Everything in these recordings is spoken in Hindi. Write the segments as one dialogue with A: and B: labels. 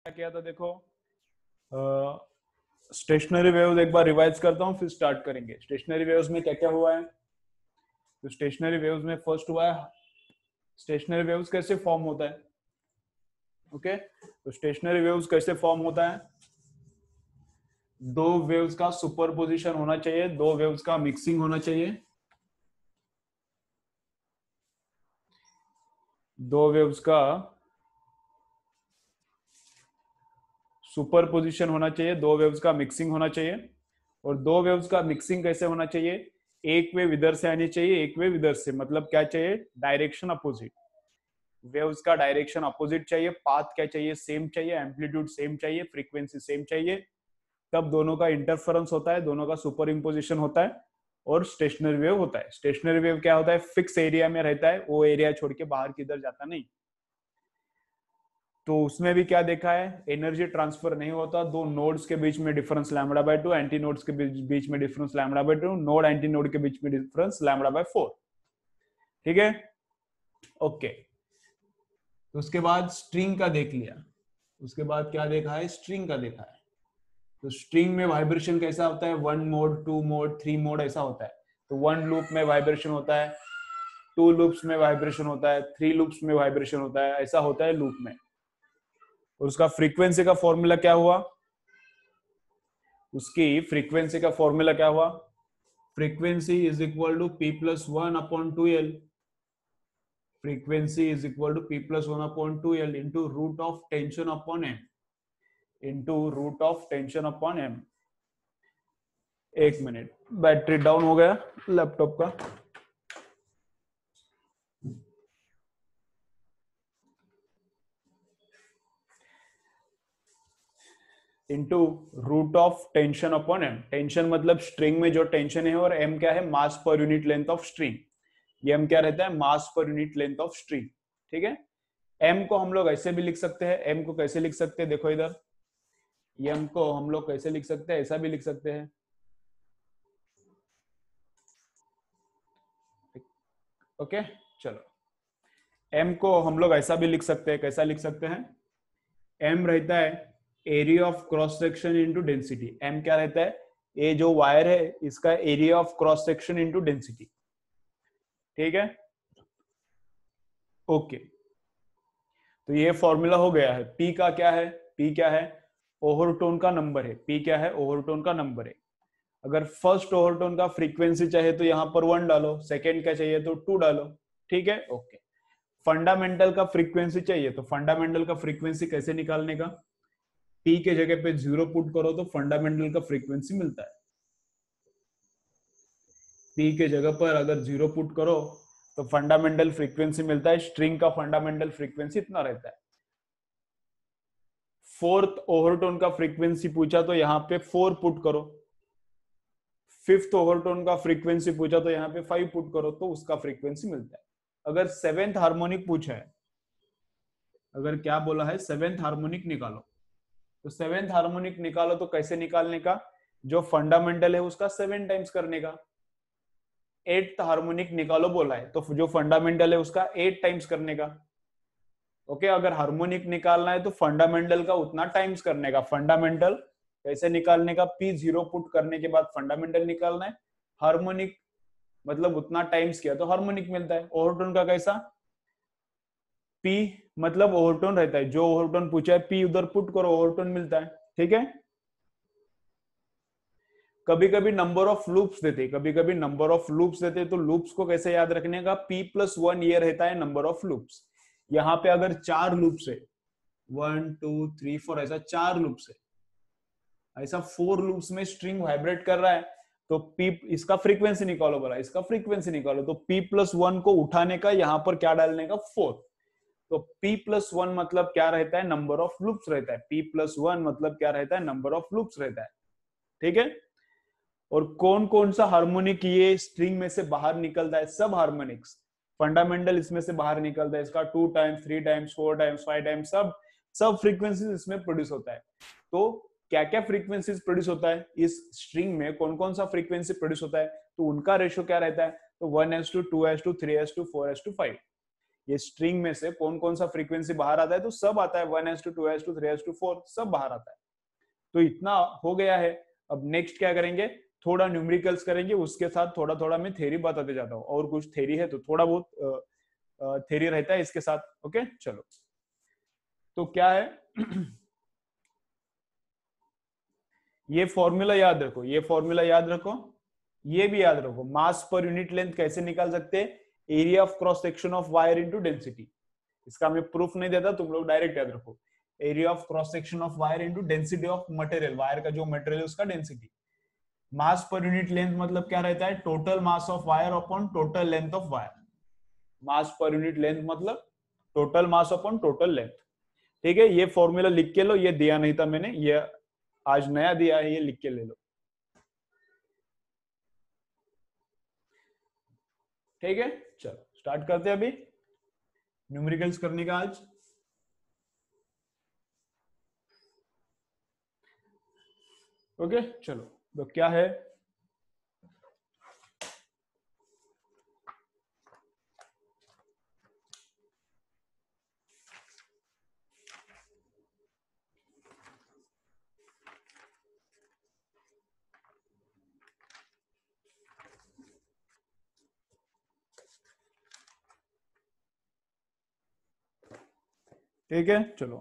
A: किया था देखो, स्टेशनरी वेव्स एक बार रिवाइज करता हूँ फिर स्टार्ट करेंगे। स्टेशनरी वेव्स में क्या क्या हुआ है? तो स्टेशनरी वेव्स में फर्स्ट हुआ है स्टेशनरी वेव्स कैसे फॉर्म होता है। ओके, तो स्टेशनरी वेव्स कैसे फॉर्म होता है? दो वेव्स का सुपरपोजिशन होना चाहिए, दो वेव्स का मिक्सिंग होना चाहिए, दो वेव्स का सुपरपोजिशन होना चाहिए, दो वेव्स का मिक्सिंग होना चाहिए। और दो वेव्स का मिक्सिंग कैसे होना चाहिए? एक वेव इधर से आनी चाहिए, एक वेव इधर से, मतलब क्या चाहिए? Direction opposite. वेव्स का डायरेक्शन अपोजिट चाहिए, पाथ क्या चाहिए? सेम चाहिए, एम्पलीट्यूड सेम चाहिए, फ्रीक्वेंसी सेम चाहिए, तब दोनों का इंटरफेरेंस होता है, दोनों का सुपर इम्पोजिशन होता है और स्टेशनरी वेव होता है। स्टेशनरी वेव क्या होता है? फिक्स एरिया में रहता है, वो एरिया छोड़ के बाहर किधर जाता नहीं। तो उसमें भी क्या देखा है? एनर्जी ट्रांसफर नहीं होता, दो नोड्स के बीच में difference lambda by 2, anti nodes के बीच में difference lambda by 2, node anti node के बीच में डिफरेंस लैम्बडा बाय 4। ठीक है, ओके। तो उसके बाद स्ट्रिंग का देख लिया, उसके बाद क्या देखा है? स्ट्रिंग का देखा है। तो स्ट्रिंग में वाइब्रेशन कैसा होता है? 1 मोड, 2 मोड, 3 मोड ऐसा होता है। तो 1 लूप में वाइब्रेशन होता है, 2 लूप्स में वाइब्रेशन होता है, 3 लूप्स में वाइब्रेशन होता है, ऐसा होता है लूप में। और उसका फ्रीक्वेंसी का फॉर्मूला क्या हुआ? उसकी फ्रीक्वेंसी का फॉर्मूला क्या हुआ? Frequency is equal to P plus 1 upon 2l। Frequency is equal to P plus 1 upon 2l into root of tension upon m, into root of tension upon m। एक मिनट, बैटरी डाउन हो गया लैपटॉप का। Into root of tension upon m। Tension मतलब स्ट्रिंग में जो टेंशन है, और m क्या है? मास पर यूनिट लेंथ ऑफ स्ट्रिंग। ये m क्या रहता है? मास पर यूनिट लेंथ ऑफ स्ट्रिंग। ठीक है, m को हम लोग ऐसे भी लिख सकते हैं। m को कैसे लिख सकते हैं? देखो इधर, m को हम लोग कैसे लिख सकते हैं? ऐसा भी लिख सकते हैं। ओके, चलो, m को हम लोग ऐसा भी लिख सकते हैं। कैसा लिख सकते हैं? m रहता है area of cross section into density. m क्या रहता है? ये जो वायर है इसका area of cross section into density. ठीक है, ओके। तो ये फॉर्मूला हो गया है। p का क्या है? p क्या है? ओवरटोन का नंबर है। p क्या है? ओवरटोन का नंबर है। अगर फर्स्ट ओवरटोन का फ्रीक्वेंसी चाहिए तो यहां पर 1 डालो, सेकेंड का चाहिए तो 2 डालो। ठीक है, ओके। फंडामेंटल का फ्रीक्वेंसी चाहिए तो फंडामेंटल का फ्रीक्वेंसी कैसे निकालने का? p के जगह पे 0 पुट करो तो फंडामेंटल का फ्रीक्वेंसी मिलता है। p के जगह पर अगर 0 पुट करो तो फंडामेंटल फ्रीक्वेंसी मिलता है। स्ट्रिंग का फंडामेंटल फ्रीक्वेंसी इतना रहता है। फोर्थ ओवरटोन का फ्रीक्वेंसी पूछा तो यहाँ पे 4 पुट करो। फिफ्थ ओवरटोन का फ्रीक्वेंसी पूछा तो यहाँ पे 5 पुट करो तो उसका फ्रीक्वेंसी मिलता है। अगर सेवेंथ हार्मोनिक पूछा है, अगर क्या बोला है? सेवेंथ हार्मोनिक निकालो, तो सेवेंथ हार्मोनिक निकालो तो कैसे निकालने का? जो फंडामेंटल है उसका 7 टाइम्स करने का। एट्थ हार्मोनिक निकालो बोला है तो जो फंडामेंटल है उसका 8 टाइम्स करने का। ओके, अगर हार्मोनिक निकालना है तो फंडामेंटल का उतना टाइम्स करने का। फंडामेंटल कैसे निकालने का? p0 पुट करने के बाद फंडामेंटल निकालना है। हार्मोनिक मतलब उतना टाइम्स किया तो हार्मोनिक मिलता है। ओवरटोन का कैसा? p मतलब ओवरटोन रहता है, जो ओवरटोन पूछा है p उधर पुट करो, ओवरटोन मिलता है। ठीक है, कभी कभी नंबर ऑफ लूप्स देते, कभी कभी नंबर ऑफ लूप्स देते, तो लूप्स को कैसे याद रखने का? p+1 ये रहता है नंबर ऑफ लूप्स। यहाँ पे अगर 4 लूप्स है, 1 2 3 4, ऐसा 4 लूप्स है, ऐसा 4 लूप्स में स्ट्रिंग वाइब्रेट कर रहा है, तो p इसका फ्रीक्वेंसी निकालो बोला, इसका फ्रीक्वेंसी निकालो, तो p+1 को उठाने का यहाँ पर क्या डालने का? 4। तो p+1 मतलब क्या रहता है? नंबर ऑफ लूप्स रहता है। p+1 मतलब क्या रहता है? नंबर ऑफ लूप्स रहता है। ठीक है, और कौन कौन सा हार्मोनिक ये स्ट्रिंग में से बाहर निकलता है? सब हार्मोनिक्स। फंडामेंटल इसमें से बाहर निकलता है, इसका 2 टाइम्स, 3 टाइम्स, 4 टाइम्स, 5 टाइम्स, सब फ्रीक्वेंसीज इसमें प्रोड्यूस होता है। तो क्या क्या फ्रीक्वेंसीज प्रोड्यूस होता है इस स्ट्रिंग में? कौन कौन सा फ्रीक्वेंसी प्रोड्यूस होता है? तो उनका रेशियो क्या रहता है? तो 1:2, 2:3, 4:5। ये स्ट्रिंग में से कौन कौन सा फ्रीक्वेंसी बाहर आता है, तो सब आता है 1:2, 2:3, 3:4 सब बाहर आता है। तो इतना हो गया है। अब नेक्स्ट क्या करेंगे, थोड़ा न्यूमेरिकल्स करेंगे, उसके साथ थोड़ा थोड़ा मैं थ्योरी बताते जाता हूँ, और कुछ थ्योरी है तो थोड़ा बहुत थ्योरी रहता है इसके साथ। ओके चलो, तो क्या है ये फॉर्मूला याद रखो, ये फॉर्मूला याद रखो, ये भी याद रखो। मास पर यूनिट लेंथ कैसे निकाल सकते हैं, area of cross section of wire into density. इसका मैं प्रूफ नहीं देता, तुम लोग डायरेक्ट याद रखो, area of cross section of wire into density of material, wire का जो मटेरियल है उसका डेंसिटी। मास पर यूनिट लेंथ मतलब क्या रहता है, total mass of wire upon total length of wire. Mass पर यूनिट लेंथ मतलब total mass upon total length. ठीक है, ये फॉर्मूला लिख के लो, ये दिया नहीं था मैंने, ये आज नया दिया है, ये लिख के ले लो। ठीक है, चलो स्टार्ट करते हैं अभी न्यूमेरिकल्स करने का आज। ओके चलो, तो क्या है, ठीक है चलो,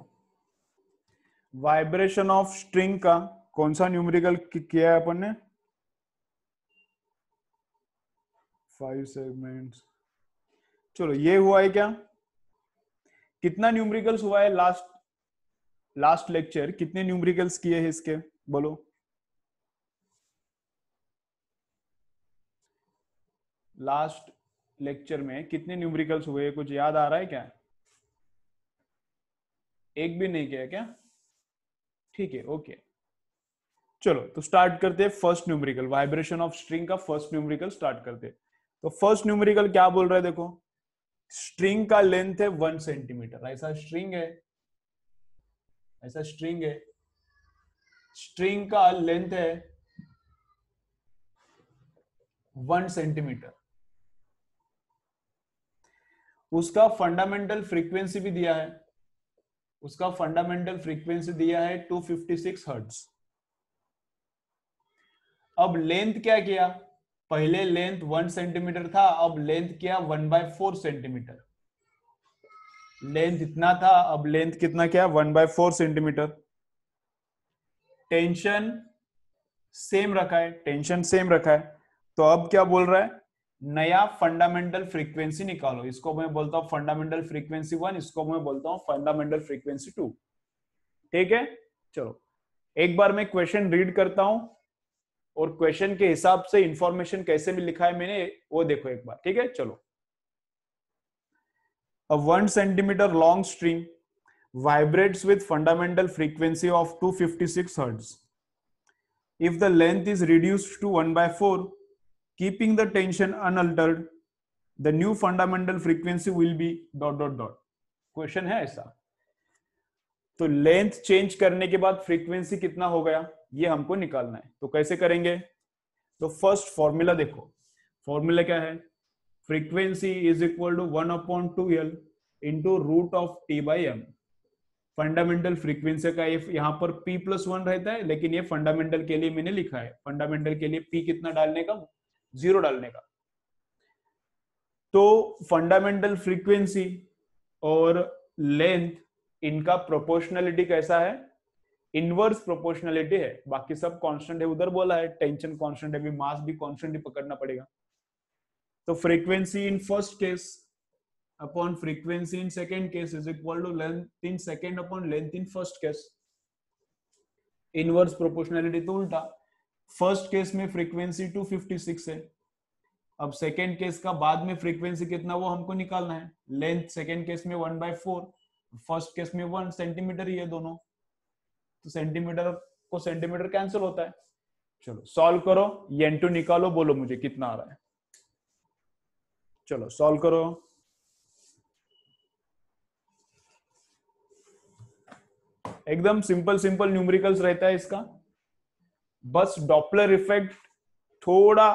A: वाइब्रेशन ऑफ स्ट्रिंग का कौन सा न्यूमेरिकल किया है अपन ने, 5 सेगमेंट्स। चलो ये हुआ है क्या, कितना न्यूमेरिकल्स हुआ है लास्ट लेक्चर, कितने न्यूमेरिकल्स किए हैं इसके, बोलो। लास्ट लेक्चर में कितने न्यूमेरिकल्स हुए, कुछ याद आ रहा है क्या, एक भी नहीं किया क्या, ठीक है ओके। चलो तो स्टार्ट करते हैं first numerical, vibration of string का फर्स्ट न्यूमेरिकल स्टार्ट करते हैं। तो फर्स्ट न्यूमेरिकल क्या बोल रहा है, देखो स्ट्रिंग का लेंथ है 1 सेंटीमीटर, ऐसा स्ट्रिंग है, ऐसा स्ट्रिंग है, स्ट्रिंग का लेंथ है 1 सेंटीमीटर, उसका फंडामेंटल फ्रीक्वेंसी भी दिया है, उसका फंडामेंटल फ्रीक्वेंसी दिया है 256 हर्ट्ज। अब लेंथ क्या किया, पहले लेंथ 1 सेंटीमीटर था, अब लेंथ किया 1/4 सेंटीमीटर, लेंथ इतना था, अब लेंथ कितना किया 1/4 सेंटीमीटर। टेंशन सेम रखा है, टेंशन सेम रखा है, तो अब क्या बोल रहा है, नया फंडामेंटल फ्रीक्वेंसी निकालो, इसको मैं बोलता हूं फंडामेंटल फ्रीक्वेंसी 1, इसको मैं बोलता हूं फंडामेंटल फ्रीक्वेंसी 2। ठीक है चलो, एक बार मैं क्वेश्चन रीड करता हूं, और क्वेश्चन के हिसाब से इंफॉर्मेशन कैसे भी लिखा है मैंने वो देखो एक बार। ठीक है चलो, a 1 centimeter long string vibrates with fundamental frequency of 256 hertz. If the length is reduced to 1/4, keeping the tension unaltered, the new fundamental frequency will be ... question है ऐसा, तो लेंथ चेंज करने के बाद फ्रीक्वेंसी कितना हो गया ये हमको निकालना है, तो कैसे करेंगे, तो फर्स्ट फॉर्मूला देखो, फॉर्मूला क्या है, frequency is equal to 1/2L into root of T/M। Fundamental frequency का यहाँ पर P+1 रहता है, लेकिन ये फंडामेंटल के लिए मैंने लिखा है, फंडामेंटल के लिए P कितना डालने का, 0 डालने का। तो फंडामेंटल फ्रीक्वेंसी और लेंथ, इनका प्रोपोर्शनलिटी कैसा है, इनवर्स प्रोपोर्शनलिटी है, बाकी सब कांस्टेंट है, उधर बोला है टेंशन कांस्टेंट है, भी मास भी कांस्टेंट ही पकड़ना पड़ेगा। तो frequency in first case upon frequency in second case is equal to length in second upon length in first case, inverse proportionality तो उल्टा, फर्स्ट केस में फ्रीक्वेंसी 256 है, अब सेकेंड केस का बाद में फ्रीक्वेंसी कितना वो हमको निकालना है, लेंथ सेकेंड केस में 1/4, फर्स्ट केस में 1 सेंटीमीटर ही है दोनों, तो सेंटीमीटर को सेंटीमीटर कैंसिल होता है। चलो सॉल्व करो, n2 निकालो, बोलो मुझे कितना आ रहा है, चलो सॉल्व करो। एकदम सिंपल सिंपल न्यूमेरिकल्स रहता है इसका, बस डॉपलर इफेक्ट थोड़ा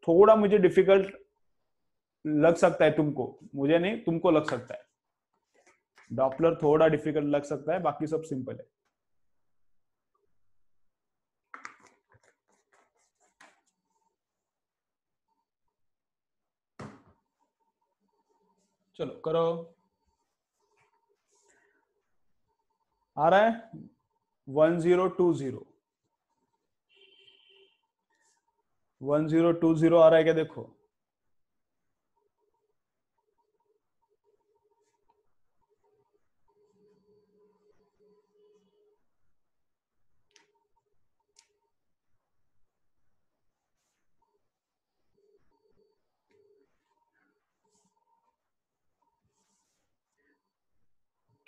A: थोड़ा मुझे डिफिकल्ट लग सकता है तुमको, मुझे नहीं, तुमको लग सकता है। डॉपलर थोड़ा डिफिकल्ट लग सकता है, बाकी सब सिंपल है। चलो करो। आ रहा है 1020, 1020 आ रहा है क्या? देखो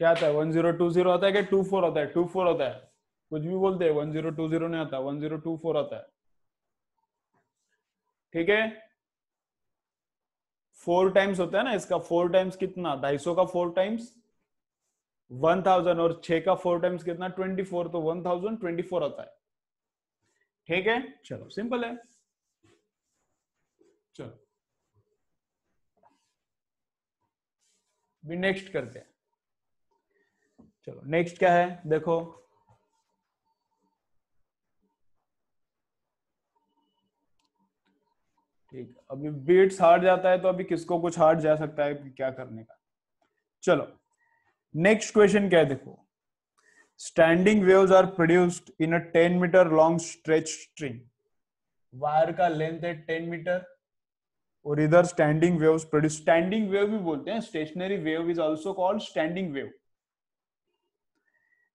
A: क्या आता है? 1020 आता है क्या 24 आता है? 24 आता है, कुछ भी बोलते हैं। 1020 नहीं आता, 1024 आता है। ठीक है, 4 टाइम्स होता है ना इसका। 4 टाइम्स कितना? 250 का 4 टाइम्स 1000, और 6 का 4 टाइम्स कितना? 24, तो 1024 आता है। ठीक है, चलो सिंपल है। चलो भी नेक्स्ट करते हैं। चलो नेक्स्ट क्या है देखो। ठीक, अभी बीट्स हार्ड जाता है, तो अभी किसको कुछ हार्ड जा सकता है क्या करने का। चलो नेक्स्ट क्वेश्चन क्या है देखो। Standing waves are produced in a 10 metre long stretch string. Wire का लेंथ है 10 मीटर, और इधर standing waves produce, standing wave भी बोलते हैं, stationary wave is also called standing wave.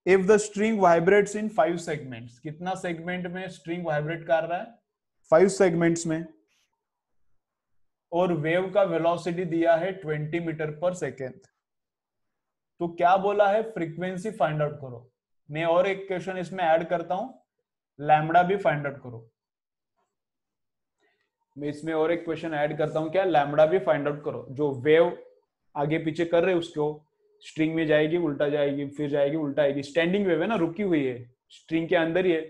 A: If the string vibrates in 5 segments, कितना सेगमेंट में स्ट्रिंग वाइब्रेट कर रहा है? 5 सेगमेंट्स में। और वेव का वेलोसिटी दिया है 20 मीटर पर सेकेंड। तो क्या बोला है? फ्रीक्वेंसी फाइंड आउट करो। मैं और एक क्वेश्चन इसमें ऐड करता हूं, लैम्बडा भी फाइंड आउट करो। मैं इसमें और एक क्वेश्चन ऐड करता हूं, क्या? लैम्बडा भी फाइंड आउट करो। जो वेव आगे पीछे कर रहे उसको, स्ट्रिंग में जाएगी उल्टा जाएगी, फिर जाएगी उल्टा आएगी, स्टैंडिंग वेव है ना, रुकी हुई है, स्ट्रिंग के अंदर ही है।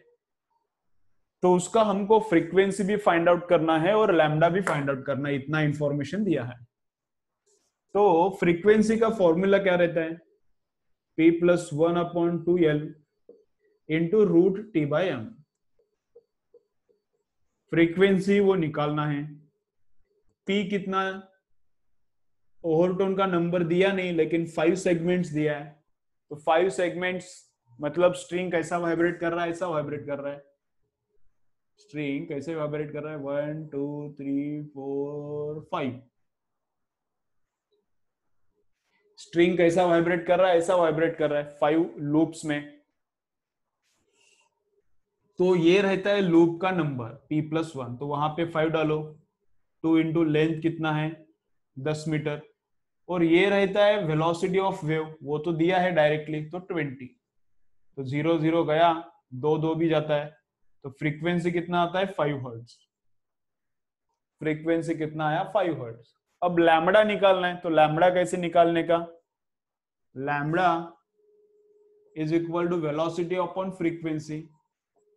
A: तो उसका हमको फ्रीक्वेंसी भी फाइंड आउट करना है और लैम्बडा भी फाइंड आउट करना है, इतना इंफॉर्मेशन दिया है। तो फ्रीक्वेंसी का फॉर्मूला क्या रहता है? P+1/2L into √T/m। फ्रीक्वेंसी वो निकालना है। P कितना? ओवरटोन का नंबर दिया नहीं, लेकिन 5 सेगमेंट्स दिया है। तो 5 सेगमेंट्स मतलब स्ट्रिंग कैसा वाइब्रेट कर रहा है? ऐसा वाइब्रेट कर रहा है। स्ट्रिंग कैसे वाइब्रेट कर रहा है? 1 2 3 4 5। स्ट्रिंग कैसा वाइब्रेट कर रहा है? ऐसा वाइब्रेट कर रहा है 5 लूप्स में। तो ये रहता है लूप का नंबर P+1, तो वहां पे 5 डालो। 2 इंटू लेंथ कितना है? 10 मीटर। और ये रहता है वेलोसिटी ऑफ वेव, वो तो दिया है डायरेक्टली, तो 20। तो 0 0 गया, 2 2 भी जाता है। तो फ्रीक्वेंसी कितना आता है? 5 हर्ट्ज। फ्रीक्वेंसी कितना आया? 5 हर्ट्ज। अब लैम्बडा निकालना है, तो लैम्बडा कैसे निकालने का? Lambda is equal to velocity upon frequency.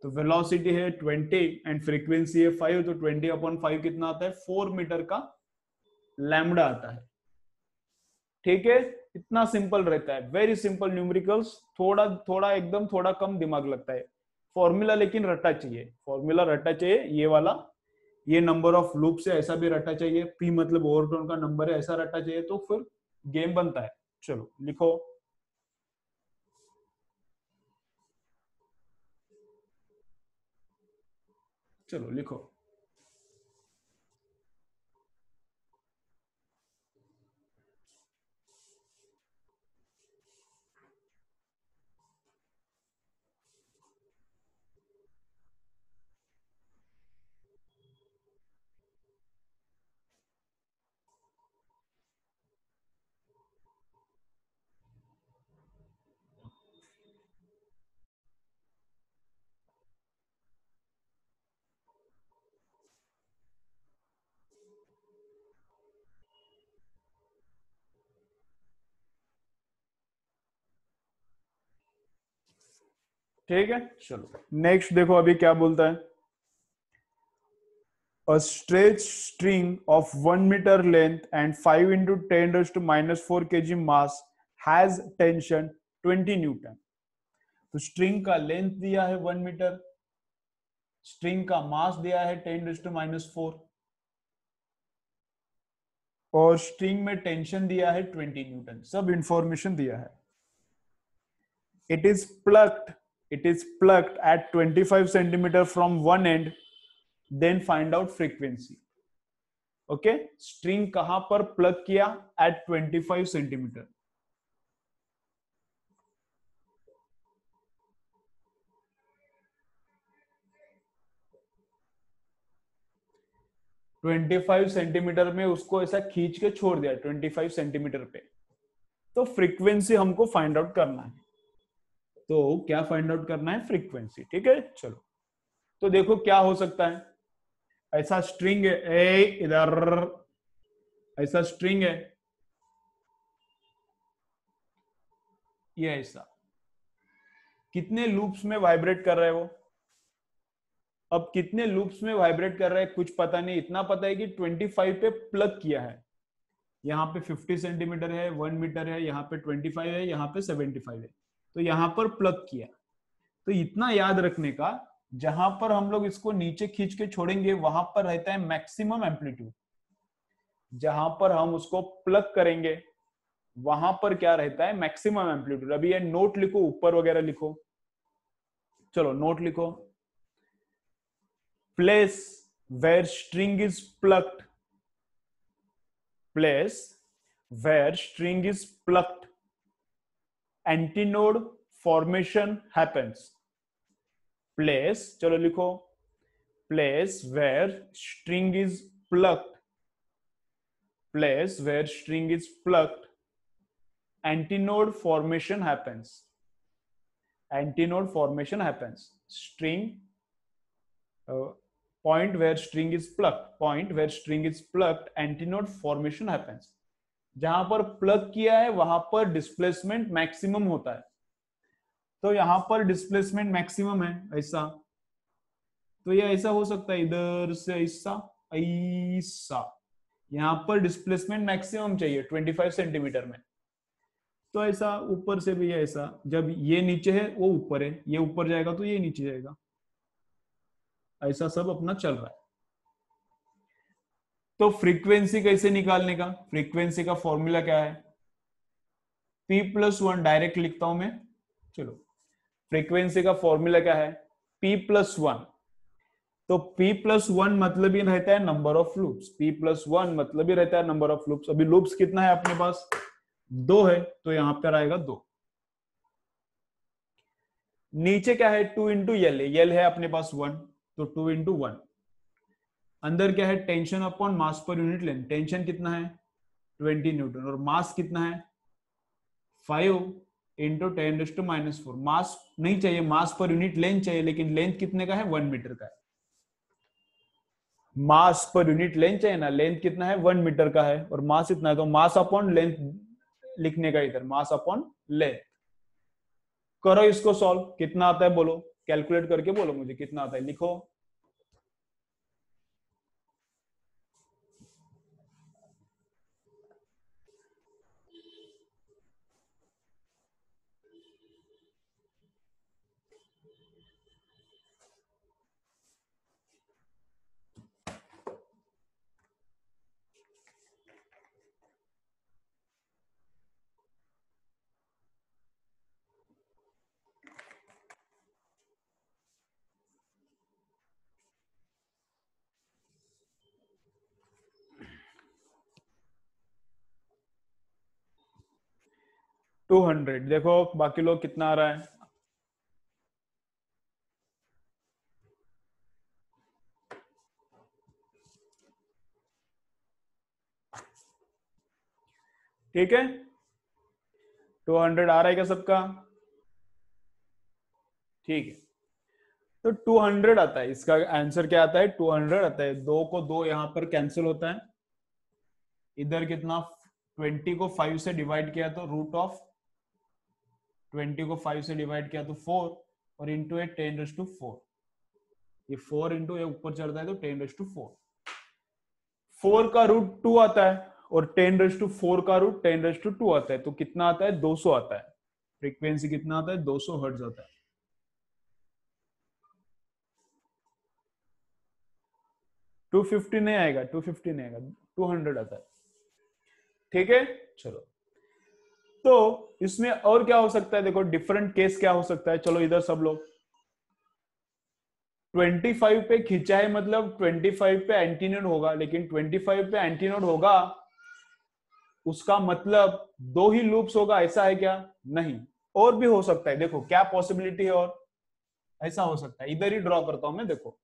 A: तो वेलोसिटी है 20 एंड फ्रीक्वेंसी है 5, तो 20/5 कितना आता है? 4 मीटर का लैम्बडा आता है। ठीक है, इतना सिंपल रहता है, वेरी सिंपल न्यूमेरिकल्स। थोड़ा थोड़ा एकदम थोड़ा कम दिमाग लगता है। फॉर्मूला लेकिन रट्टा चाहिए, फॉर्मूला रट्टा चाहिए, ये वाला। ये नंबर ऑफ लूप से ऐसा भी रट्टा चाहिए, पी मतलब ओवरटोन का नंबर है, ऐसा रट्टा चाहिए, तो फिर गेम बनता है। चलो लिखो। चलो लिखो। ठीक है, चलो नेक्स्ट देखो अभी क्या बोलता है। A stretch string of 1 meter length and 5 into 10 raised to minus 4 kg mass has tension 20 Newton. तो स्ट्रिंग का लेंथ दिया है 1 मीटर, स्ट्रिंग का मास दिया है 10 raised to minus 4 और स्ट्रिंग में टेंशन दिया है 20 न्यूटन. सब इंफॉर्मेशन दिया है. It is plucked at 25 centimeter from one end. Then find out frequency. Okay, string कहां पर प्लग किया? Eight 25 centimetre. सेंटीमीटर में उसको ऐसा खींच के छोड़ दिया 25 सेंटीमीटर पे. तो फ्रीक्वेंसी हमको फाइंड आउट करना है. तो क्या फाइंड आउट करना है? फ्रीक्वेंसी. ठीक है, चलो. तो देखो क्या हो सकता है. ऐसा स्ट्रिंग है, ए इधर ऐसा स्ट्रिंग है, ये ऐसा. कितने लूप्स में वाइब्रेट कर रहा है वो? अब कितने लूप्स में वाइब्रेट कर रहा है कुछ पता नहीं. इतना पता है कि 25 पे प्लग किया है. यहाँ पे 50 सेंटीमीटर है, 1 मीटर है, यहाँ पे 25 है, यहाँ पे 75 है. तो यहाँ पर प्लग किया. तो इतना याद रखने का, जहां पर हम लोग इसको नीचे खींच के छोड़ेंगे वहां पर रहता है मैक्सिमम एम्पलीट्यूड. जहां पर हम उसको प्लग करेंगे वहां पर क्या रहता है? Maximum amplitude. अभी ये नोट लिखो, ऊपर वगैरह लिखो. चलो नोट लिखो. Place where string is plugged. Place where string is plugged. Antinode formation happens. Place, चलो लिखो. Place where string is plugged. Place where string is plugged. Antinode formation happens. Antinode formation happens. String, point where string is plucked. Point where string is plucked. Antinode formation happens. जहां पर प्लग किया है वहां पर डिस्प्लेसमेंट मैक्सिमम होता है. तो यहां पर डिस्प्लेसमेंट मैक्सिमम है ऐसा. तो ये ऐसा हो सकता है, इधर से ऐसा ऐसा. यहां पर डिस्प्लेसमेंट मैक्सिमम चाहिए 25 सेंटीमीटर में. तो ऐसा ऊपर से भी है ऐसा. जब ये नीचे है वो ऊपर है, ये ऊपर जाएगा तो ये नीचे जाएगा. ऐसा सब अपना चल रहा है. तो फ्रीक्वेंसी कैसे निकालने का? फ्रीक्वेंसी का फॉर्मूला क्या है? P+1. डायरेक्ट लिखता हूं मैं. चलो, फ्रीक्वेंसी का फॉर्मूला क्या है? P+1. तो P+1 मतलब ही रहता है नंबर ऑफ लूप्स. P+1 मतलब ही रहता है नंबर ऑफ लूप्स. अभी लूप्स कितना है अपने पास? 2 है, तो यहां पर आएगा 2. नीचे क्या है? 2 इंटू यल है. यल है अपने पास 1, तो 2 इंटू 1. अंदर क्या है? टेंशन अपॉन मास पर यूनिट लेंथ. टेंशन कितना है? 20 न्यूटन. और मास कितना है? 5 इंटू 10⁻⁴. मास नहीं चाहिए, मास पर यूनिट लेंथ चाहिए. लेकिन लेंथ कितने का है? 1 मीटर का है. मास पर यूनिट लेंथ चाहिए ना. लेंथ कितना है? 1 मीटर का है और मास इतना है. तो मास अपॉन लेंथ लिखने का इधर. Mass upon length. करो इसको सॉल्व. कितना आता है बोलो? कैलकुलेट करके बोलो मुझे कितना आता है. लिखो. टू 200. देखो बाकी लोग कितना आ रहा है. ठीक है, 200 आ रहा है क्या सबका? ठीक है, तो 200 आता है. इसका आंसर क्या आता है? 200 आता है. 2 को 2 यहां पर कैंसिल होता है. इधर कितना? 20 को 5 से डिवाइड किया तो रूट ऑफ 20 को 5 से डिवाइड किया तो 4 और इंटू 10⁻⁴. ये 4 इंटू ये ऊपर चढ़ता है तो 10⁻⁴. 4 का रूट 2 आता है और 10⁻4 का रूट 10⁻2 आता है, तो कितना आता है? 200 आता है। फ्रीक्वेंसी कितना आता है? 200 हर्ट्ज आता है। 250 नहीं आएगा, 250 नहीं आएगा, 200 आता है। ठीक है, चलो। तो इसमें और क्या हो सकता है? देखो डिफरेंट केस क्या हो सकता है। चलो इधर सब लोग 25 पे खींचा है, मतलब 25 पे एंटीनोड होगा, लेकिन 25 पे एंटीनोड होगा उसका मतलब 2 ही लूप्स होगा, ऐसा है क्या? नहीं, और भी हो सकता है। देखो क्या पॉसिबिलिटी है, और ऐसा हो सकता है। इधर ही ड्रॉ करता हूं मैं। देखो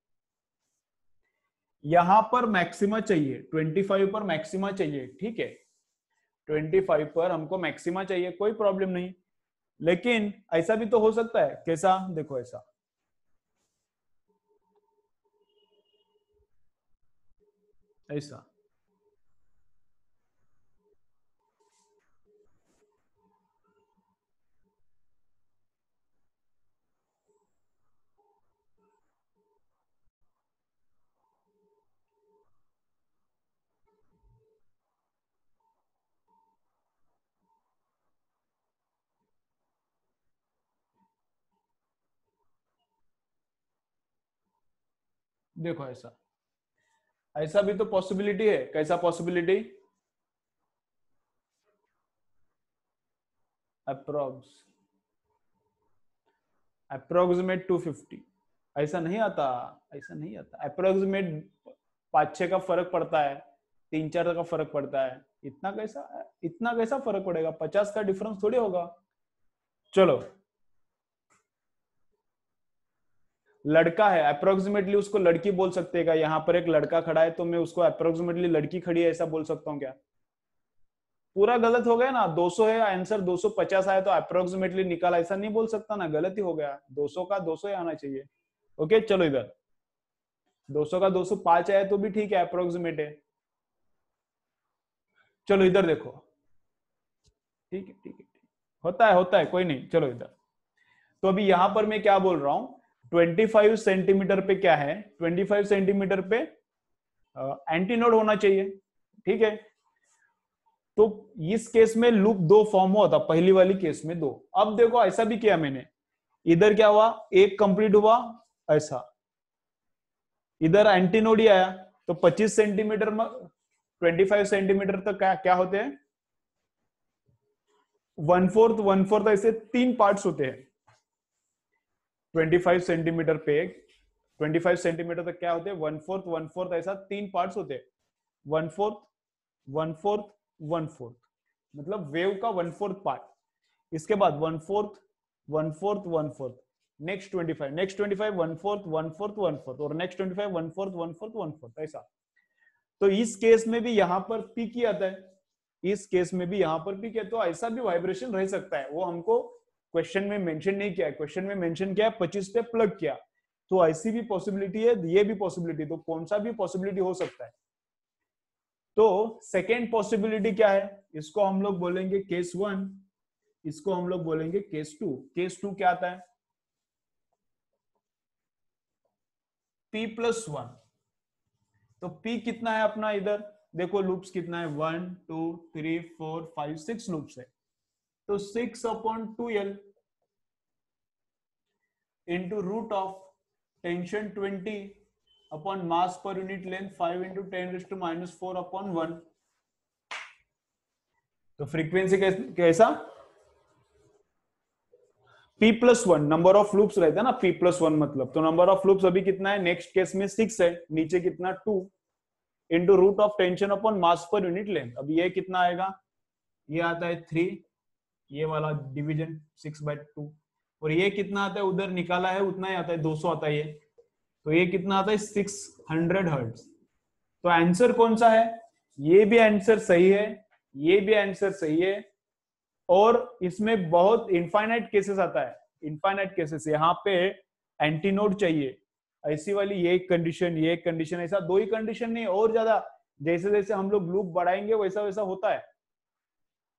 A: यहां पर मैक्सिमा चाहिए, 25 पर मैक्सिमा चाहिए, ठीक है। 25 पर हमको मैक्सिमा चाहिए, कोई प्रॉब्लम नहीं। लेकिन ऐसा भी तो हो सकता है। कैसा? देखो ऐसा, ऐसा। देखो ऐसा, ऐसा भी तो पॉसिबिलिटी है। कैसा पॉसिबिलिटी? अप्रोक्स अप्रोक्सीमेट 250, ऐसा नहीं आता, ऐसा नहीं आता। अप्रोक्सीमेट 5-6 का फर्क पड़ता है, 3-4 का फर्क पड़ता है। इतना कैसा फर्क पड़ेगा? 50 का डिफरेंस थोड़ी होगा। चलो, लड़का है, अप्रोक्सीमेटली उसको लड़की बोल सकते हैं क्या? यहाँ पर एक लड़का खड़ा है, तो मैं उसको अप्रोक्सीमेटली लड़की खड़ी है ऐसा बोल सकता हूँ क्या? पूरा गलत हो गया ना। 200 है आंसर, 250 आया तो अप्रोक्सीमेटली निकाला, ऐसा नहीं बोल सकता ना, गलत ही हो गया। 200 का 200 ही आना चाहिए। ओके, चलो इधर 200 का 205 आया तो भी ठीक है, अप्रोक्सीमेट है। चलो इधर देखो, ठीक है, ठीक है, ठीक। होता है, कोई नहीं। चलो इधर, तो अभी यहां पर मैं क्या बोल रहा हूं, 25 सेंटीमीटर पे क्या है? 25 सेंटीमीटर पे एंटीनोड होना चाहिए, ठीक है। तो इस केस में लूप 2 फॉर्म हुआ था, पहली वाली केस में 2। अब देखो ऐसा भी किया मैंने, इधर क्या हुआ? एक कंप्लीट हुआ ऐसा, इधर एंटीनोड ही आया, तो 25 सेंटीमीटर में 25 सेंटीमीटर तक क्या होते हैं? 1/4 ऐसे 3 पार्ट्स होते हैं। 25 सेंटीमीटर पे 25 सेंटीमीटर तक क्या होते हैं? 1/4 ऐसा 3 पार्ट्स होते हैं। 1/4 1/4 1/4, मतलब वेव का 1/4 पार्ट। इसके बाद 1/4 1/4 1/4, नेक्स्ट 25, नेक्स्ट 25 1/4 1/4 1/4, और नेक्स्ट 25 1/4 1/4 1/4, ऐसा। तो इस केस में भी यहां पर पीक ही आता है, इस केस में भी यहां पर पीक है, तो ऐसा भी वाइब्रेशन रह सकता है। वो हमको क्वेश्चन में मेंशन नहीं किया है। क्वेश्चन में मेंशन किया है 25 पे प्लग किया, तो ऐसी भी पॉसिबिलिटी है, ये भी पॉसिबिलिटी, तो कौन सा भी पॉसिबिलिटी हो सकता है। तो सेकेंड पॉसिबिलिटी क्या है? इसको हम लोग बोलेंगे केस 1, इसको हम लोग बोलेंगे केस 2। केस 2 क्या आता है? P+1। तो P कितना है अपना? इधर देखो लूप्स कितना है, 1 2 3 4 5 6 लूप्स है। तो 6/2L into root of tension 20 upon mass पर यूनिट लेंथ 5 इंटू 10⁻⁴/1। तो फ्रीक्वेंसी कैसा? P+1 नंबर ऑफ लूप्स रहता है ना, P+1 मतलब। तो नंबर ऑफ लूप्स अभी कितना है? नेक्स्ट केस में 6 है, नीचे कितना 2 into root of tension upon mass पर यूनिट लेंथ। अब ये कितना आएगा? ये आता है 3, ये वाला डिवीजन 6/2, और ये कितना आता है? उधर निकाला है उतना ही आता है, 200 आता है ये। तो ये कितना आता है? 600 हर्ट्ज। तो आंसर कौन सा है? ये भी आंसर सही है, ये भी आंसर सही है, और इसमें बहुत इनफाइनाइट केसेस आता है। इनफाइनाइट केसेस यहाँ पे एंटीनोड चाहिए, ऐसी वाली ये एक कंडीशन, ये एक कंडीशन, ऐसा 2 ही कंडीशन नहीं, और ज्यादा। जैसे जैसे हम लोग लूप बढ़ाएंगे वैसा वैसा होता है।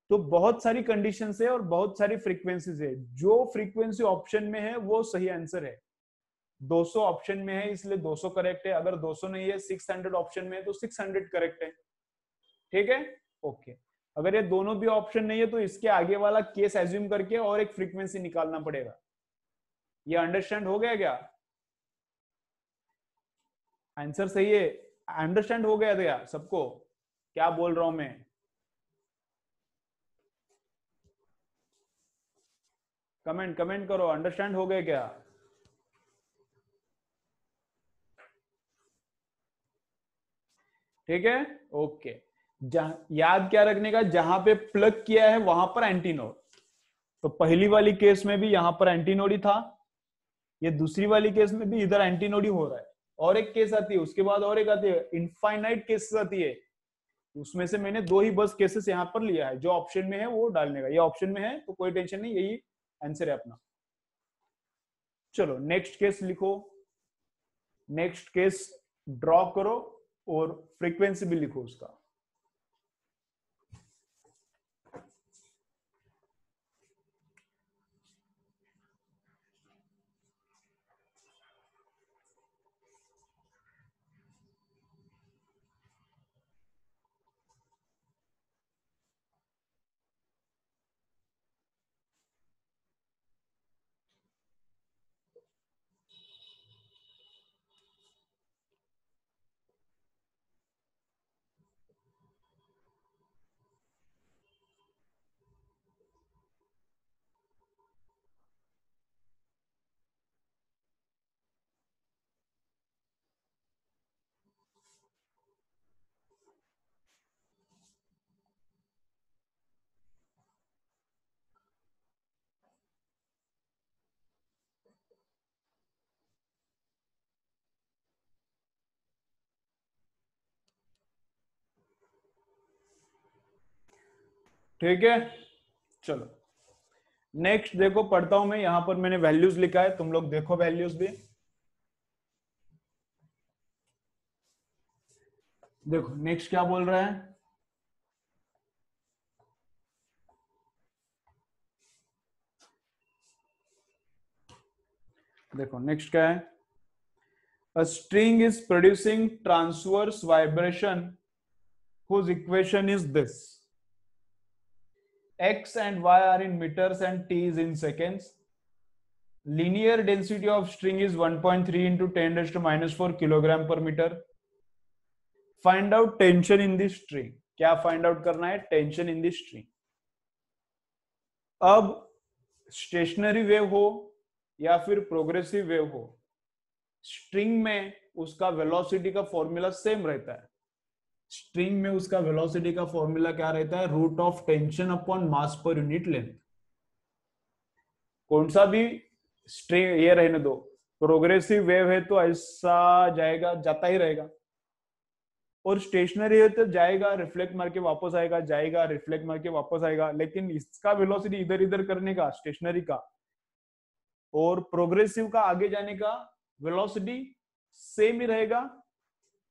A: तो बहुत सारी कंडीशंस है और बहुत सारी फ्रीक्वेंसीज है। जो फ्रीक्वेंसी ऑप्शन में है वो सही आंसर है, 200 ऑप्शन में है इसलिए 200 करेक्ट है, अगर 200 नहीं है 600 ऑप्शन में है तो 600 करेक्ट है। ठीक है, ओके। अगर ये दोनों भी ऑप्शन नहीं है तो इसके आगे वाला केस एज्यूम करके और एक फ्रीक्वेंसी निकालना पड़ेगा। ये अंडरस्टैंड हो गया क्या? आंसर सही है, अंडरस्टैंड हो गया क्या सबको क्या बोल रहा हूं मैं? कमेंट करो, अंडरस्टैंड हो गया क्या? ठीक है, ओके। याद क्या रखने का, जहां पे प्लग किया है वहां पर एंटीनोड। तो पहली वाली केस में भी यहां पर एंटीनोड ही था, ये दूसरी वाली केस में भी इधर एंटीनोड ही हो रहा है। और एक केस आती है उसके बाद, और एक आती है, इनफाइनाइट केसेस आती है, उसमें से मैंने 2 ही बस केसेस यहां पर लिया है, जो ऑप्शन में है वो डालने का। ये ऑप्शन में है तो कोई टेंशन नहीं, यही आंसर है अपना। चलो नेक्स्ट केस लिखो, नेक्स्ट केस ड्रॉ करो और फ्रीक्वेंसी भी लिखो उसका। ठीक है, चलो नेक्स्ट देखो, पढ़ता हूं मैं। यहां पर मैंने वैल्यूज लिखा है, तुम लोग देखो वैल्यूज भी। देखो नेक्स्ट क्या बोल रहा है, देखो नेक्स्ट क्या है। A string is producing transverse vibration whose equation is this: x and y are in meters and t is in seconds. Linear density of string is 1.3 into 10 raised to minus 4 kilogram per meter. Find out tension in this string. क्या फाइंड आउट करना है? Tension in this string. अब स्टेशनरी वेव हो या फिर प्रोग्रेसिव वेव हो, स्ट्रिंग में उसका वेलोसिटी का फॉर्मूला सेम रहता है। स्ट्रिंग में उसका वेलोसिटी का फॉर्मूला क्या रहता है? Root of tension upon mass पर यूनिट लेंथ। कौन सा भी स्ट्रिंग, ये रहने दो, प्रोग्रेसिव वेव है तो ऐसा जाएगा, जाता ही रहेगा, और स्टेशनरी है तो जाएगा, रिफ्लेक्ट मार के वापस आएगा, जाएगा, रिफ्लेक्ट मार के वापस आएगा। लेकिन इसका वेलोसिटी इधर इधर करने का, स्टेशनरी का, और प्रोग्रेसिव का आगे जाने का वेलोसिटी सेम ही रहेगा,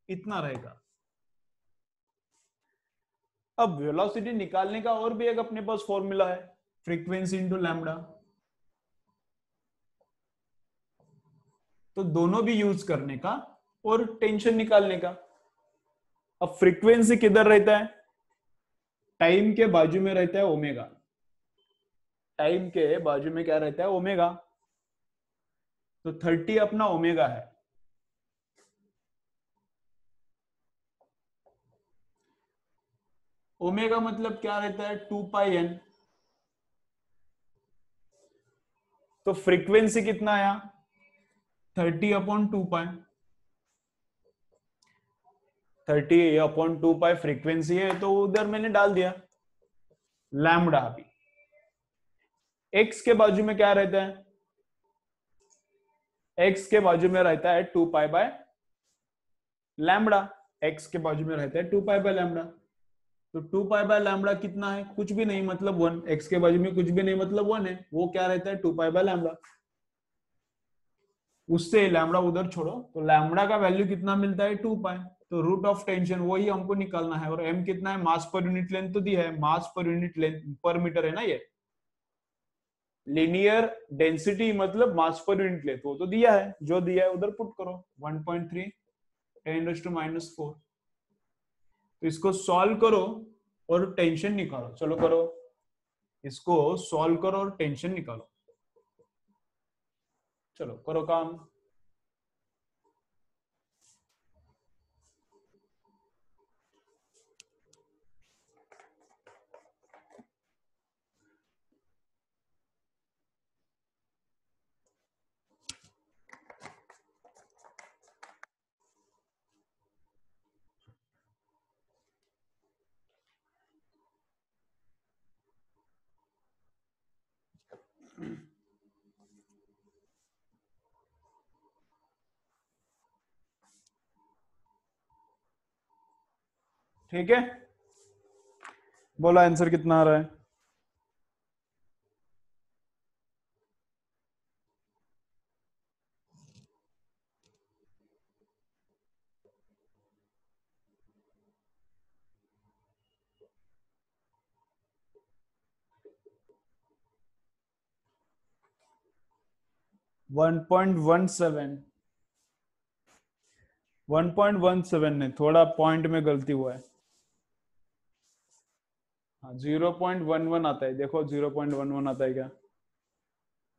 A: इतना रहेगा। अब वेलोसिटी निकालने का और भी एक अपने पास फॉर्मूला है, फ्रीक्वेंसी इंटू लैम्डा। तो दोनों भी यूज करने का और टेंशन निकालने का। अब फ्रीक्वेंसी किधर रहता है? टाइम के बाजू में रहता है ओमेगा। टाइम के बाजू में क्या रहता है? ओमेगा। तो 30 अपना ओमेगा है। ओमेगा मतलब क्या रहता है? 2 पाई एन। तो फ्रीक्वेंसी कितना आया? 30 अपॉन 2 पाई। 30 अपॉन 2 पाई फ्रीक्वेंसी है, तो उधर मैंने डाल दिया लैम्डा। भी एक्स के बाजू में क्या रहता है? एक्स के बाजू में रहता है 2 पाई बाय लैम्डा। एक्स के बाजू में रहता है 2 पाई बाय लैम्डा। तो 2 पाई बाय लैम्डा कितना है? कुछ भी नहीं, मतलब 1। एक्स के बाजू में कुछ भी नहीं मतलब 1 है, वो क्या रहता है? 2 पाई बाय लैम्डा। उससे लैम्डा उधर छोड़ो, तो लैम्डा का वैल्यू कितना मिलता है? 2 पाई। तो रूट ऑफ टेंशन वही हमको निकालना है। और एम कितना है? मास पर यूनिट लेंथ तो दी है, मास पर यूनिट लेंथ पर मीटर है ना ये। लीनियर डेंसिटी मतलब मास पर यूनिट ले, तो दिया है, जो दिया है उधर पुट करो 1.3 10⁻⁴। तो इसको सॉल्व करो और टेंशन निकालो। चलो करो, इसको सॉल्व करो और टेंशन निकालो। चलो करो काम। ठीक है, बोलो आंसर कितना आ रहा है। 1.17। 1.17 नहीं, थोड़ा पॉइंट में गलती हुआ है। हाँ 0.11 आता है, देखो 0.11 आता है क्या?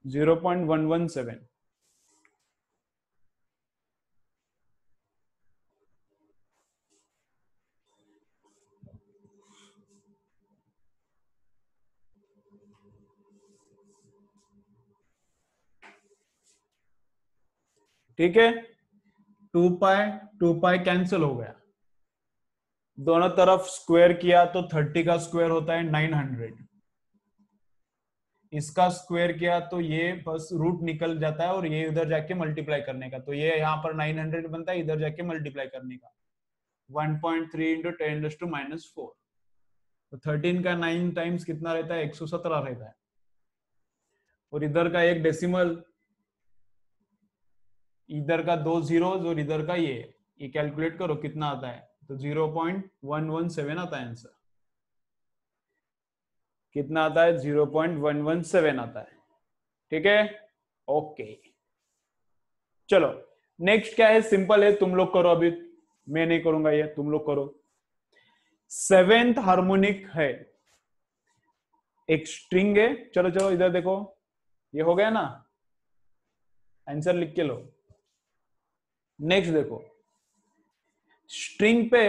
A: 0.117। ठीक है, 2 पाई कैंसिल हो गया, दोनों तरफ स्क्वायर किया तो 30 का स्क्वायर होता है 900, इसका स्क्वायर किया तो ये बस रूट निकल जाता है और ये उधर जाके मल्टीप्लाई करने का, तो ये यहाँ पर 900 बनता है, इधर जाके मल्टीप्लाई करने का 1.3 इंटू 10⁻⁴। तो 13 का 9 टाइम्स कितना रहता है? 117 रहता है। और इधर का एक डेसिमल, इधर का 2 जीरोज और इधर का ये कैलकुलेट करो कितना आता है, तो 0.117 आता है आंसर। कितना आता है? 0.117 आता है। ठीक है, ओके। चलो नेक्स्ट क्या है, सिंपल है, तुम लोग करो अभी, मैं नहीं करूंगा, ये तुम लोग करो। सेवेंथ हार्मोनिक है, एक स्ट्रिंग है, चलो चलो इधर देखो, ये हो गया ना, आंसर लिख के लो। नेक्स्ट देखो, स्ट्रिंग पे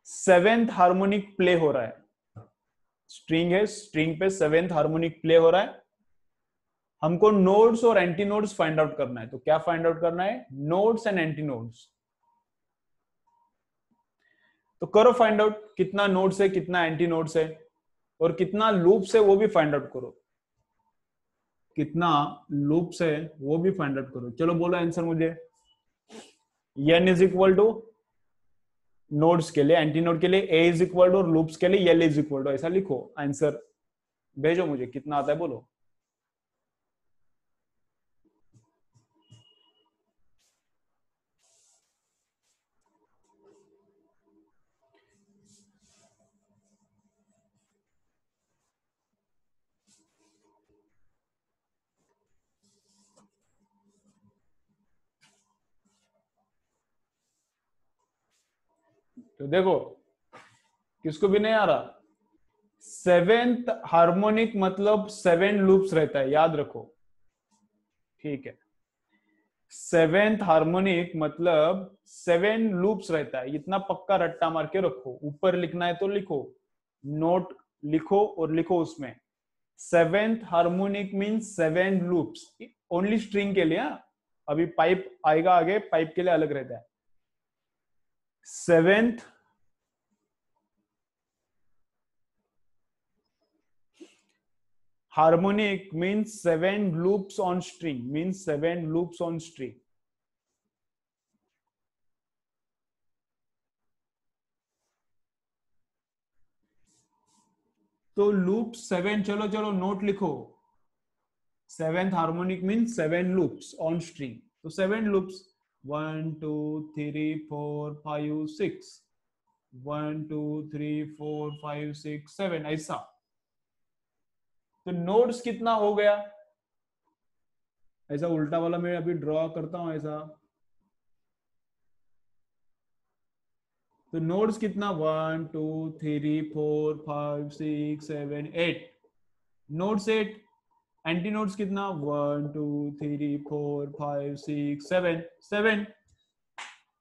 A: सेवेंथ हार्मोनिक प्ले हो रहा है, स्ट्रिंग है, स्ट्रिंग पे सेवेंथ हार्मोनिक प्ले हो रहा है, हमको नोड्स और एंटी नोड्स फाइंड आउट करना है। तो क्या फाइंड आउट करना है? Nodes and anti nodes. तो करो फाइंड आउट, कितना नोड्स है, कितना एंटी नोड्स है, और कितना लूप्स है वो भी फाइंड आउट करो, कितना लूप्स है वो भी फाइंड आउट करो। चलो बोलो आंसर मुझे। n is equal two nodes के लिए, एंटी नोड के लिए a इज इक्वल टू, और लूप्स के लिए l इज इक्वल टू, ऐसा लिखो, आंसर भेजो मुझे, कितना आता है बोलो। तो देखो, किसको भी नहीं आ रहा? सेवेंथ हार्मोनिक मतलब 7 लूप्स रहता है, याद रखो, ठीक है। सेवेंथ हार्मोनिक मतलब 7 लूप्स रहता है, इतना पक्का रट्टा मार के रखो, ऊपर लिखना है तो लिखो, नोट लिखो और लिखो उसमें, seventh harmonic means 7 loops, only string के लिए। अभी पाइप आएगा आगे, पाइप के लिए अलग रहता है। Seventh harmonic means 7 loops on string, means 7 loops on string। तो लूप 7, चलो चलो नोट लिखो, seventh harmonic means 7 loops on string, तो 7 लूप्स 1 2 3 4 5 6, 1 2 3 4 5 6 7, ऐसा। तो नोड्स कितना हो गया? ऐसा उल्टा वाला मैं अभी ड्रॉ करता हूं ऐसा। तो नोड्स कितना, 1 2 3 4 5 6 7 8 नोड्स 8। एंटी नोड्स कितना, 1 2 3 4 5 6 7 7।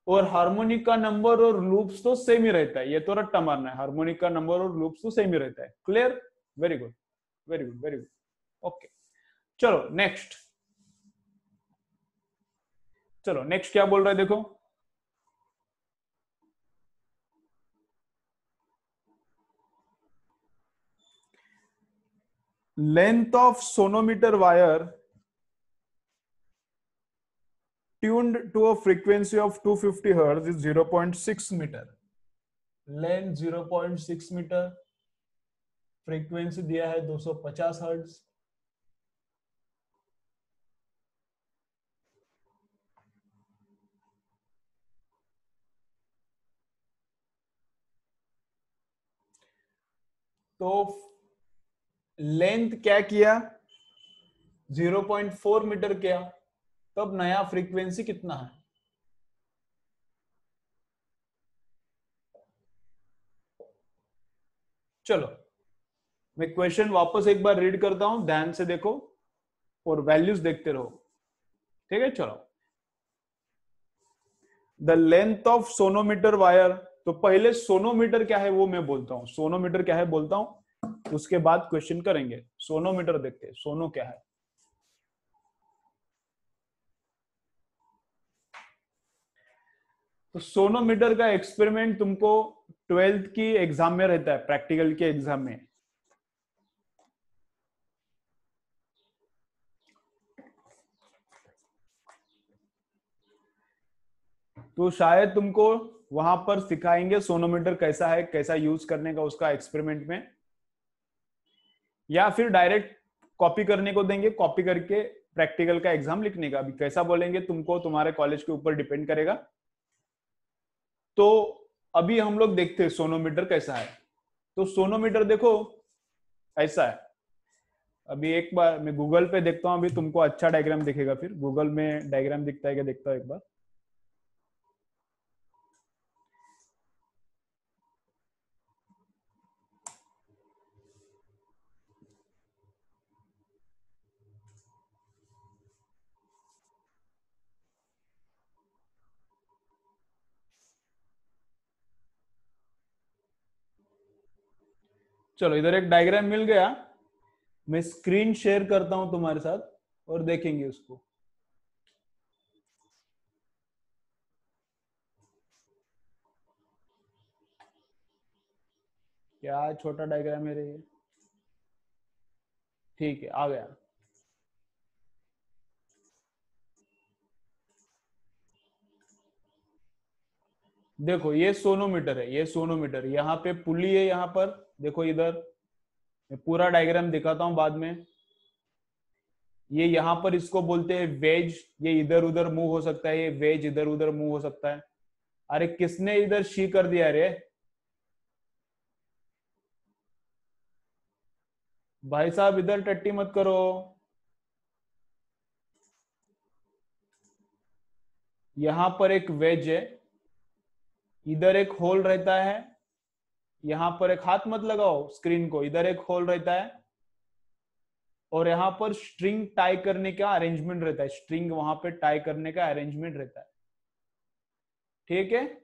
A: और हार्मोनिक का नंबर और लूप्स तो सेम ही रहता है, ये तो रट्टा मारना है, हार्मोनिक का नंबर और लूप्स तो सेम ही रहता है। Clear? Very good, very good, very good. Okay, चलो नेक्स्ट। चलो नेक्स्ट क्या बोल रहा है देखो। Length of sonometer wire tuned to a frequency of 250 hertz is 0.6 metre. Length 0.6 metre, frequency दिया है 250 हर्ट्ज। तो लेंथ क्या किया, 0.4 मीटर किया, तब नया फ्रीक्वेंसी कितना है? चलो मैं क्वेश्चन वापस एक बार रीड करता हूं, ध्यान से देखो और वैल्यूज देखते रहो। ठीक है, चलो। The length of sonometer wire, तो पहले सोनोमीटर क्या है वो मैं बोलता हूं, सोनोमीटर क्या है बोलता हूं, उसके बाद क्वेश्चन करेंगे। सोनोमीटर देखते हैं, सोनो क्या है। तो सोनोमीटर का एक्सपेरिमेंट तुमको 12th की एग्जाम में रहता है, प्रैक्टिकल के एग्जाम में। तो शायद तुमको वहां पर सिखाएंगे सोनोमीटर कैसा है, कैसा यूज करने का उसका एक्सपेरिमेंट में, या फिर डायरेक्ट कॉपी करने को देंगे, कॉपी करके प्रैक्टिकल का एग्जाम लिखने का। अभी कैसा बोलेंगे तुमको, तुम्हारे कॉलेज के ऊपर डिपेंड करेगा। तो अभी हम लोग देखते हैं सोनोमीटर कैसा है। तो सोनोमीटर देखो ऐसा है। अभी एक बार मैं गूगल पे देखता हूँ, अभी तुमको अच्छा डायग्राम दिखेगा, फिर गूगल में डायग्राम दिखता है क्या देखता हूँ एक बार। चलो इधर एक डायग्राम मिल गया, मैं स्क्रीन शेयर करता हूं तुम्हारे साथ और देखेंगे उसको। क्या छोटा डायग्राम है रे ये। ठीक है, आ गया। देखो ये सोनोमीटर है, ये सोनोमीटर, यहाँ पे पुली है, यहाँ पर देखो इधर, मैं पूरा डायग्राम दिखाता हूं बाद में। ये यहाँ पर इसको बोलते हैं वेज, ये इधर उधर मूव हो सकता है, ये वेज इधर उधर मूव हो सकता है। अरे किसने इधर शी कर दिया रे भाई साहब, इधर टट्टी मत करो। यहां पर एक वेज है, इधर एक होल रहता है, यहां पर एक, हाथ मत लगाओ स्क्रीन को, इधर एक होल रहता है, और यहाँ पर स्ट्रिंग टाई करने का अरेंजमेंट रहता है, स्ट्रिंग वहां पे टाई करने का अरेंजमेंट रहता है। ठीक है,